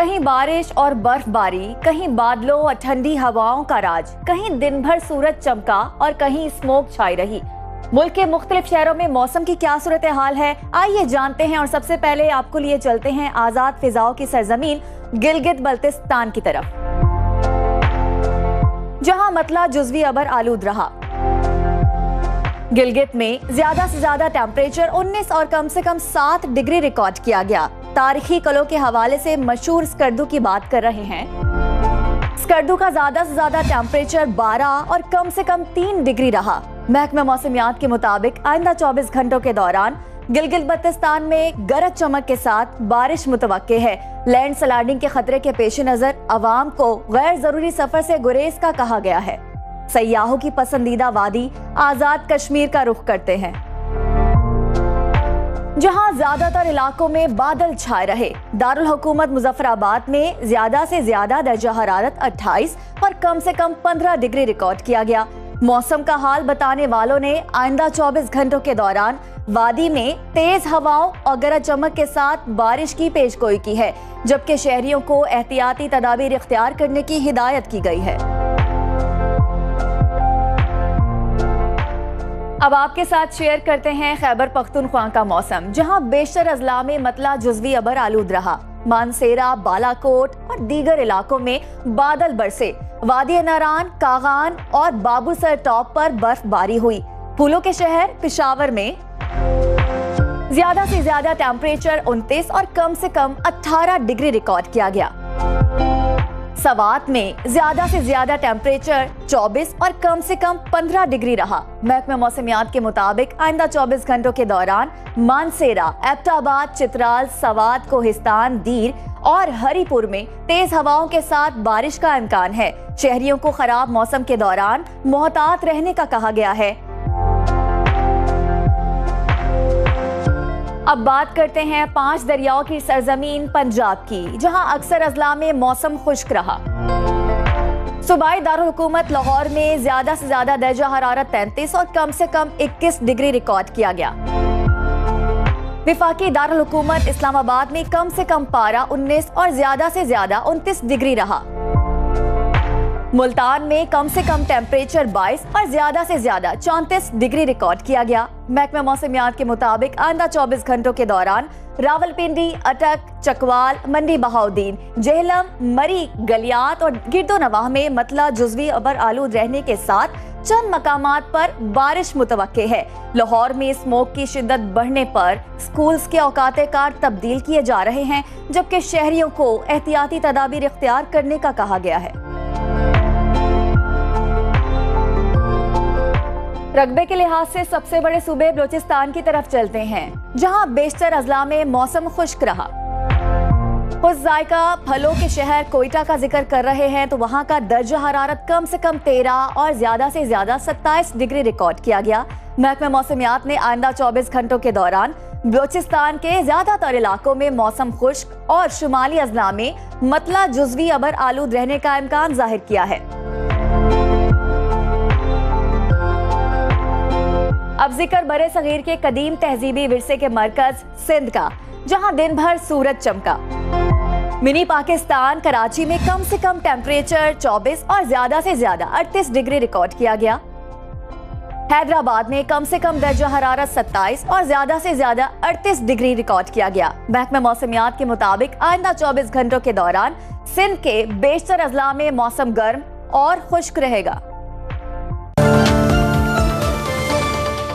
कहीं बारिश और बर्फबारी, कहीं बादलों और ठंडी हवाओं का राज, कहीं दिन भर सूरज चमका और कहीं स्मोक छाई रही। मुल्क के मुख्तलिफ शहरों में मौसम की क्या सूरत हाल है, आइए जानते हैं। और सबसे पहले आपको लिए चलते हैं आजाद फिजाओं की सरजमीन गिलगित बल्तिस्तान की तरफ, जहां मतला जुज़वी अबर आलूद रहा। गिलगित में ज्यादा से ज्यादा टेम्परेचर 19 और कम से कम 7 डिग्री रिकॉर्ड किया गया। तारीखी कलों के हवाले से मशहूर स्कर्दू की बात कर रहे हैं। स्कर्दू का ज्यादा से ज्यादा टेम्परेचर 12 और कम से कम 3 डिग्री रहा। महकमा मौसमियात के मुताबिक आइंदा 24 घंटों के दौरान गिलगित बल्तिस्तान में गरज चमक के साथ बारिश मुतवक्के है। लैंड स्लाइडिंग के खतरे के पेश नजर अवाम को गैर जरूरी सफर से गुरेज का कहा गया है। सयाहों की पसंदीदा वादी आजाद कश्मीर का रुख करते हैं, जहां ज्यादातर इलाकों में बादल छाए रहे। दारुल हुकूमत मुजफ्फराबाद में ज्यादा से ज्यादा दर्जा हरारत 28 और कम से कम 15 डिग्री रिकॉर्ड किया गया। मौसम का हाल बताने वालों ने आइंदा 24 घंटों के दौरान वादी में तेज हवाओं और गरज चमक के साथ बारिश की पेशगोई की है, जबकि शहरियों को एहतियाती तदाबीर इख्तियार करने की हिदायत की गई है। अब आपके साथ शेयर करते हैं खैबर पख्तूनख्वा का मौसम, जहां बेशतर अजला में मतला जुज़वी अबर आलूद रहा। मानसेरा, बालाकोट और दीगर इलाकों में बादल बरसे। वादी नारान, कागान और बाबूसर टॉप पर बर्फबारी हुई। फूलों के शहर पेशावर में ज्यादा से ज्यादा टेम्परेचर 29 और कम से कम 18 डिग्री रिकॉर्ड किया गया। सवात में ज्यादा से ज्यादा टेम्परेचर 24 और कम से कम 15 डिग्री रहा। महकमा मौसमियात के मुताबिक आइंदा 24 घंटों के दौरान मानसेरा, एबटाबाद, चित्राल, सवात, कोहिस्तान, दीर और हरीपुर में तेज हवाओं के साथ बारिश का इम्कान है। शहरियों को खराब मौसम के दौरान मोहतात रहने का कहा गया है। अब बात करते हैं 5 दरियाओं की सरजमीन पंजाब की, जहां अक्सर अजला में मौसम खुश्क रहा। सूबाई दारुल हुकूमत लाहौर में ज्यादा से ज्यादा दर्जा हरारत 33 और कम से कम 21 डिग्री रिकॉर्ड किया गया। विफाकी दारुल हुकूमत इस्लामाबाद में कम से कम पारा 19 और ज्यादा से ज्यादा 29 डिग्री रहा। मुल्तान में कम से कम टेम्परेचर 22 और ज्यादा से ज्यादा 34 डिग्री रिकॉर्ड किया गया। महकमा मौसमियात के मुताबिक आइंदा 24 घंटों के दौरान रावलपिंडी, अटक, चकवाल, मंडी बहाउद्दीन, जेहलम, मरी, गलियात और गिरदोनवाह में मतला जुज़वी अबर आलूद रहने के साथ चंद मकामात पर बारिश मुतवक्के है। लाहौर में स्मोक की शिद्दत बढ़ने पर स्कूल्स के औकाते कार तब्दील किए जा रहे हैं, जबकि शहरियों को एहतियाती तदाबीर इख्तियार करने का कहा गया है। रकबे के लिहाज से सबसे बड़े सूबे बलोचिस्तान की तरफ चलते हैं, जहां बेशतर अजला में मौसम खुश्क रहा। खुश जायका फलों के शहर कोयटा का जिक्र कर रहे हैं, तो वहां का दर्जा हरारत कम से कम 13 और ज्यादा से ज्यादा 27 डिग्री रिकॉर्ड किया गया। महकमा मौसमियात ने आइंदा 24 घंटों के दौरान बलोचिस्तान के ज्यादातर इलाकों में मौसम खुश्क और शुमाली अजला में मतला जुज़वी अबर आलूद रहने का इम्कान जाहिर किया है। अब जिक्र बरे सगीर के कदीम तहजीबी विरसे के मरकज सिंध का, जहां दिन भर सूरज चमका। मिनी पाकिस्तान कराची में कम से कम टेम्परेचर 24 और ज्यादा से ज्यादा 38 डिग्री रिकॉर्ड किया गया। हैदराबाद में कम से कम दर्जा हरारत 27 और ज्यादा से ज्यादा 38 डिग्री रिकॉर्ड किया गया। महकमा मौसमियात के मुताबिक आइंदा 24 घंटों के दौरान सिंध के बेशतर अजला में मौसम गर्म और खुश्क रहेगा।